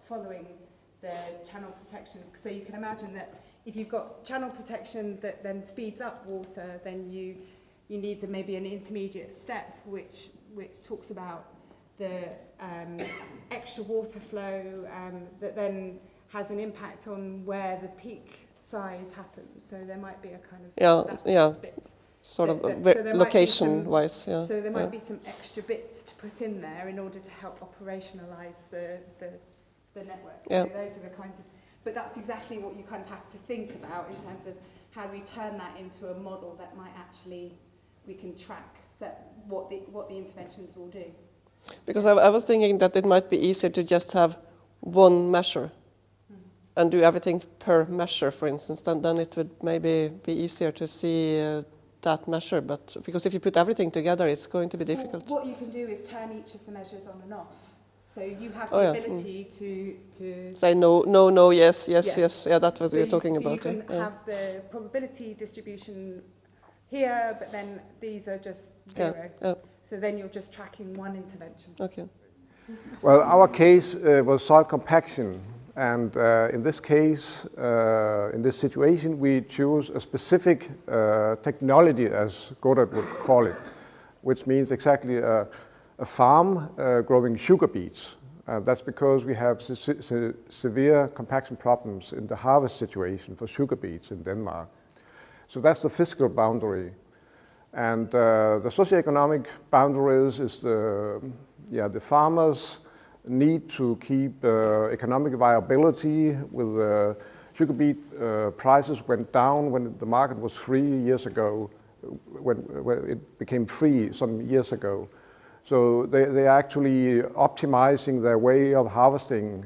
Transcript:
following the channel protection. So you can imagine that if you've got channel protection that then speeds up water, then you need maybe an intermediate step which talks about the extra water flow that then has an impact on where the peak size happens. So there might be a kind of bit. Sort of location-wise, So there might be some extra bits to put in there in order to help operationalize the network. So those are the kinds of, but that's exactly what you kind of have to think about in terms of how do we turn that into a model that might actually, we can track what the interventions will do. Because I was thinking that it might be easier to just have one measure and do everything per measure, for instance, then it would maybe be easier to see that measure, but because if you put everything together, it's going to be difficult. Well, what you can do is turn each of the measures on and off. So you have the ability to say no, yes. Yeah, that's what we were talking about. So you can have the probability distribution here, but then these are just zero. So then you're just tracking one intervention. Okay. Well, our case was soil compaction. And in this case, in this situation, we choose a specific technology, as Godard would call it, which means exactly a farm growing sugar beets. That's because we have severe compaction problems in the harvest situation for sugar beets in Denmark. So that's the physical boundary. And the socioeconomic boundaries is the farmers need to keep economic viability with sugar beet prices went down when the market was free years ago, when it became free some years ago. So they are actually optimizing their way of harvesting